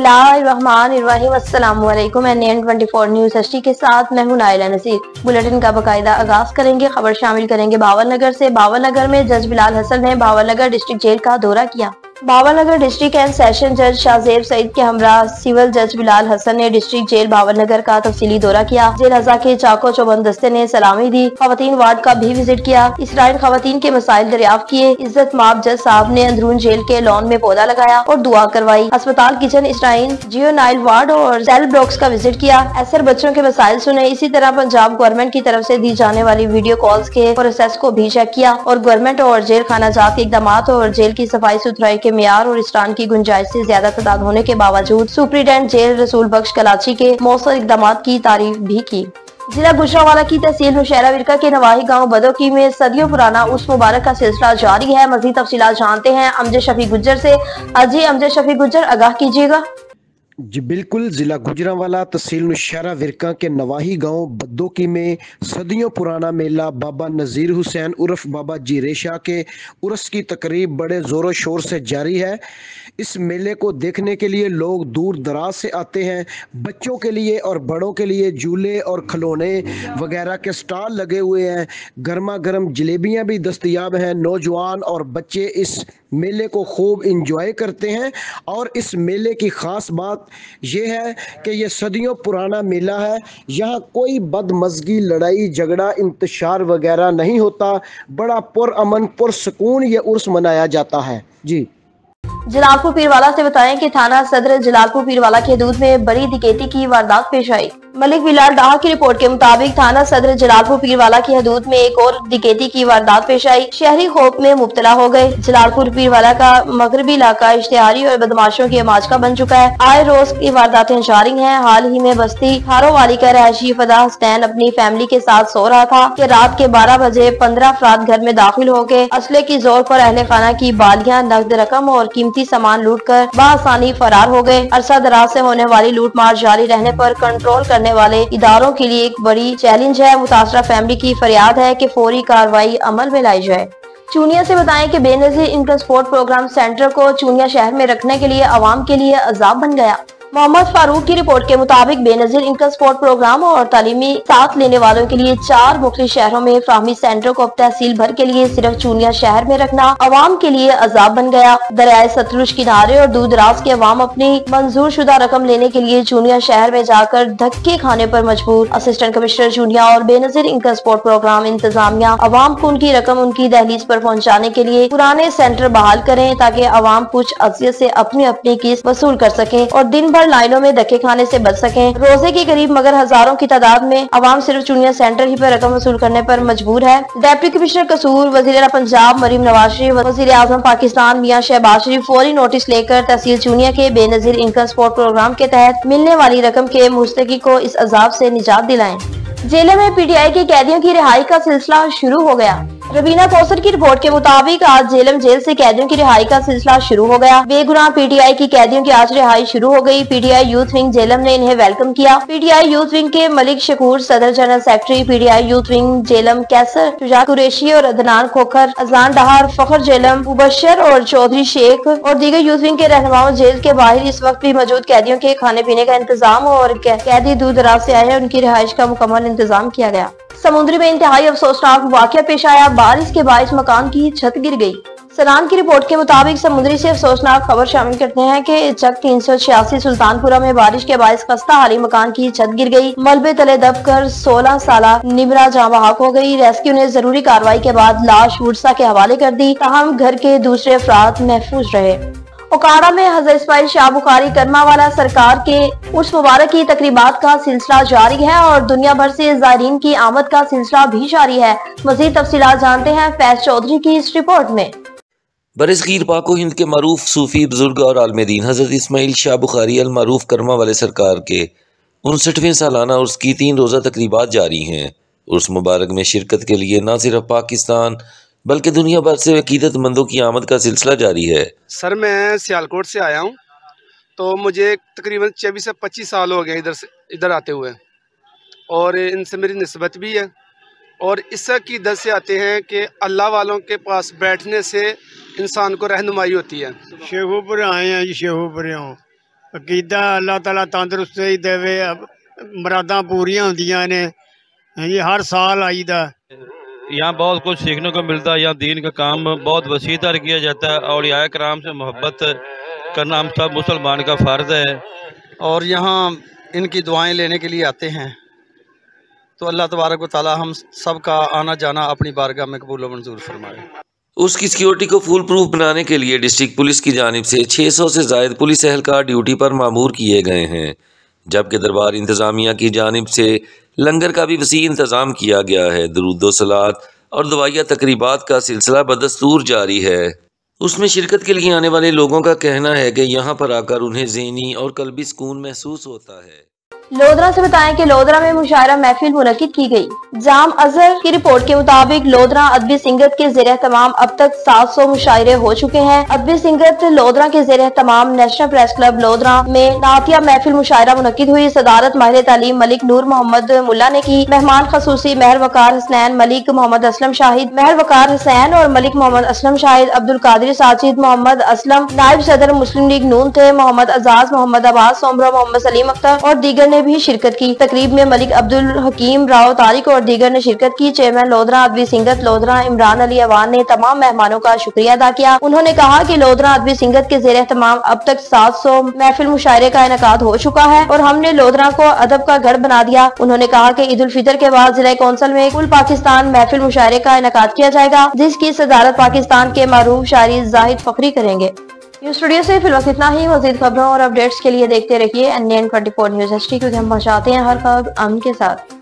बिस्मिल्लाहिर्रहमानिर्रहीम। अस्सलामुअलैकुम। NN24 news HD के साथ मैं हूं नाइला नसीर। बुलेटिन का बाकायदा आगाज करेंगे। खबर शामिल करेंगे बावलनगर से। बावलनगर में जज बिलाल हसन ने बावलनगर डिस्ट्रिक्ट जेल का दौरा किया। बावलनगर डिस्ट्रिक्ट एंड सेशन जज शाहजेब सईद के हमरा सिविल जज बिलाल हसन ने डिस्ट्रिक्ट जेल बावलनगर का तफसीली दौरा किया। जेल हजा के चाको चौबंद दस्ते ने सलामी दी। खवातीन वार्ड का भी विजिट किया। इसराइल खवातीन के मसाइल दरियाफ्त किए। इज्जत माब जज साहब ने अंदरून जेल के लॉन में पौधा लगाया और दुआ करवाई। अस्पताल किचन इसराइल जियो नाइल वार्ड और सेल ब्लॉक्स का विजिट किया। ऐसर बच्चों के मसाइल सुने। इसी तरह पंजाब गवर्नमेंट की तरफ से दी जाने वाली वीडियो कॉल्स के प्रोसेस को भी चेक किया और गवर्नमेंट और जेल खाना जात के इकदाम और जेल की सफाई सुथराई के मियार और स्टान की गुंजाइश से ज्यादा तादाद होने के बावजूद सुप्रीडेंट जेल रसूल बख्श कलाची के मौसर इकदाम की तारीफ भी की। जिला गुजरांवाला की तहसील नौशहरा विरका के नवाही गांव बदोकी में सदियों पुराना उर्स मुबारक का सिलसिला जारी है। मजीद तफसीलात जानते हैं अमजद शफी गुज्जर से। अजी अमजद शफी गुज्जर, आगाह कीजिएगा। जी बिल्कुल, ज़िला गुजरांवाला तहसील नौशहरा विरका के नवाही गांव बद्दोकी में सदियों पुराना मेला बाबा नज़ीर हुसैन उर्फ बाबा जी रेशा के उर्स की तकरीब बड़े ज़ोरों शोर से जारी है। इस मेले को देखने के लिए लोग दूर दराज से आते हैं। बच्चों के लिए और बड़ों के लिए झूले और खिलौने वगैरह के स्टॉल लगे हुए हैं। गर्मा गर्म जलेबियाँ भी दस्तयाब हैं। नौजवान और बच्चे इस मेले को खूब इंजॉय करते हैं और इस मेले की ख़ास बात यह है कि यह सदियों पुराना मेला है। यहाँ कोई बदमज़गी, लड़ाई झगड़ा, इंतशार वगैरह नहीं होता। बड़ा पुरअमन पुरसकून ये उर्स मनाया जाता है। जी जलालपुर पीरवाला से बताएं कि थाना सदर जलालपुर पीरवाला की हदूद में बड़ी डकैती की वारदात पेश आई। मलिक बिलाल डाहा की रिपोर्ट के मुताबिक थाना सदर जलालपुर पीरवाला की हदूद में एक और डकैती की वारदात पेश आई। शहरी खौफ में मुब्तला हो गए। जलालपुर पीरवाला का मगरबी इलाका इश्तिहारी और बदमाशों की आमाज बन चुका है। आए रोज की वारदातें जारी हैं। हाल ही में बस्ती हारो वाली का रहायशी फदा हुसैन अपनी फैमिली के साथ सो रहा था कि रात के 12 बजे 15 अफराद घर में दाखिल हो गए। असले की जोर पर अहले खाना की बालियां, नकद रकम और कीमती सामान लूट कर बआसानी फरार हो गए। अरसा दराज से होने वाली लूट मार जारी रहने पर कंट्रोल करने वाले इदारों के लिए एक बड़ी चैलेंज है। मुतासरा फैमिली की फरियाद है कि फौरी कार्रवाई अमल में लाई जाए। चूनिया से बताएं कि Benazir income support program centre को चूनिया शहर में रखने के लिए अवाम के लिए अजाब बन गया। मोहम्मद फारूक की रिपोर्ट के मुताबिक बेनजीर इनकम सपोर्ट प्रोग्राम और तालीमी साथ लेने वालों के लिए 4 मुख्तलिफ शहरों में फाहमी सेंटर को अब तहसील भर के लिए सिर्फ चूनिया शहर में रखना अवाम के लिए अजाब बन गया। दरियाए सतलुज किनारे और दूर दराज के अवाम अपनी मंजूर शुदा रकम लेने के लिए चूनिया शहर में जाकर धक्के खाने पर मजबूर। असिस्टेंट कमिश्नर चूनिया और बेनजीर इनकम सपोर्ट प्रोग्राम इंतजामिया अवाम को उनकी रकम उनकी दहलीज पर पहुँचाने के लिए पुराने सेंटर बहाल करें ताकि अवाम कुछ अजियत से अपनी अपनी किस्त वसूल कर सके और दिन भर लाइनों में धक्के खाने से बच सकें। रोजे के करीब मगर हजारों की तादाद में अवाम सिर्फ चूनिया सेंटर ही पर रकम वसूल करने पर मजबूर है। डिप्टी कमिश्नर कसूर, वजीर पंजाब मरीम नवाज शरीफ, वजीर आजम पाकिस्तान मियां शहबाज शरीफ फौरी नोटिस लेकर तहसील चूनिया के बेनजीर इनकम सपोर्ट प्रोग्राम के तहत मिलने वाली रकम के मुस्तकी को इस अजाब से निजात दिलाएं। जेल में PTI के कैदियों की रिहाई का सिलसिला शुरू हो गया। रवीना कौसर की रिपोर्ट के मुताबिक आज जेलम जेल से कैदियों की रिहाई का सिलसिला शुरू हो गया। बेगुनाह PTI की कैदियों की आज रिहाई शुरू हो गई। PTI यूथ विंग जेलम ने इन्हें वेलकम किया। PTI यूथ विंग के मलिक शकूर, सदर general secretary PTI youth wing Jhelum Kaiser, Shuja Qureshi और अदनान खोखर, अजान डहार, फखर जेलम, मुबशर और चौधरी शेख और दीगर यूथ विंग के रहनुमाओं जेल के बाहर इस वक्त भी मौजूद कैदियों के खाने पीने का इंतजाम और कैदी दूर दराज से आए हैं उनकी रिहाइश का मुकम्मल इंतजाम किया गया। समुद्री में इंतहाई अफसोसनाक वाकया पेश आया। बारिश के बायस मकान की छत गिर गई। सनान की रिपोर्ट के मुताबिक समुद्री से अफसोसनाक खबर शामिल करते हैं कि चक 386 सुल्तानपुरा में बारिश के बायस खस्ता हाली मकान की छत गिर गई। मलबे तले दबकर 16 साला निमरा जाँ बहक हो गई। रेस्क्यू ने जरूरी कार्रवाई के बाद लाश वुडसा के हवाले कर दी। ताहम घर के दूसरे अफराद महफूज रहे। ओकाड़ा में हज़रत इस्माइल शाह बुखारी करमावाला सरकार के उर्स मुबारक की तकरीबात का सिलसिला जारी है और दुनिया भर से ज़ायरीन की आमद का सिलसिला भी जारी है। मज़ीद तफसीलात जानते हैं फैज चौधरी की इस रिपोर्ट में। बरसगीर पाको हिंद के मरूफ सूफी बुजुर्ग और आलम दीन हज़रत इस्माइल शाह बुखारी अल मारूफ करमा वाले सरकार के 59वें सालाना उर्स की 3 रोज़ा तकरीबात जारी हैं। उर्स मुबारक में शिरकत के लिए न सिर्फ पाकिस्तान बल्कि दुनिया भर से अकीदतमंदों की आमद का सिलसिला जारी है। सर मैं सियालकोट से आया हूँ, तो मुझे तकरीबन 24 से 25 साल हो गए इधर आते हुए और इनसे मेरी निस्बत भी है और इस अकीदत से आते हैं कि अल्लाह वालों के पास बैठने से इंसान को रहनुमाई होती है। शेखुपुर आए हैं जी, शेखुपुर अकीदा अल्लाह ताला तंदरुस्ती देवे, मुरादां पूरियां होंदियां ने। ये हर साल आईदा। यहाँ बहुत कुछ सीखने को मिलता है। यहाँ दीन का काम बहुत वसी तर किया जाता है और औलिया कराम से मोहब्बत करना हम सब मुसलमान का फ़र्ज़ है। और यहाँ इनकी दुआएं लेने के लिए आते हैं, तो अल्लाह तबारक व तआला हम सब का आना जाना अपनी बारगाह में कबूल व मंजूर फरमाए। उसकी सिक्योरिटी को फुल प्रूफ बनाने के लिए डिस्ट्रिक्ट पुलिस की जानिब से 600 से ज़ायद पुलिस एहलकार ड्यूटी पर मामूर किए गए हैं, जबकि दरबार इंतज़ामिया की जानिब से लंगर का भी वसी इंतज़ाम किया गया है। दुरूद सलात और दवाइया तकरीबात का सिलसिला बदस्तूर जारी है। उसमें शिरकत के लिए आने वाले लोगों का कहना है कि यहाँ पर आकर उन्हें ज़हनी और कल्बी सुकून महसूस होता है। लोधरा से बताएं कि लोधरा में मुशायरा महफिल मुनक्किद की गई। जाम अजहर की रिपोर्ट के मुताबिक लोधरा अदबी सिंगत के ज़ेर तमाम अब तक 700 मुशायरे हो चुके हैं। अदबी सिंगत लोधरा के ज़ेर तमाम नेशनल प्रेस क्लब लोधरा में नातिया महफिल मुशायरा मुनक्किद हुई। सदारत माहिर तालीम मलिक नूर मोहम्मद मुल्ला ने की। मेहमान खसूसी महर वकार हसनैन, मलिक मोहम्मद असलम शाहिद, महर वकार हुसैन और मलिक मोहम्मद असलम शाहिद, अब्दुल कादिर साजिद, मोहम्मद असलम नायब सदर मुस्लिम लीग नून थे, मोहम्मद अजाज, मोहम्मद अब्बास सोमरा, मोहम्मद सलीम अख्तर और दीगर ने भी शिरकत की। तकरीब में मलिक अब्दुल हकीम राव तारिक और दीगर ने शिरकत की। चेयरमैन लोधरा अदबी सिंगत लोधरा इमरान अली अवान ने तमाम मेहमानों का शुक्रिया अदा किया। उन्होंने कहा कि लोधरा अदबी सिंगत के ज़ेर तमाम अब तक 700 महफिल मुशायरे का इनेकाद हो चुका है और हमने लोधरा को अदब का गढ़ बना दिया। उन्होंने कहा कि ईद उल फितर के बाद जिला कौंसिल में कुल पाकिस्तान महफिल मुशायरे का इनेकाद किया जाएगा, जिसकी सदारत पाकिस्तान के मारूफ शायरी जाहिद फखरी करेंगे। न्यूज़ स्टूडियो से फिलहाल इतना ही। मज़ीद खबरों और अपडेट्स के लिए देखते रहिए NN24 न्यूज़ HD, क्योंकि हम पहुँचाते हैं हर खबर अमन के साथ।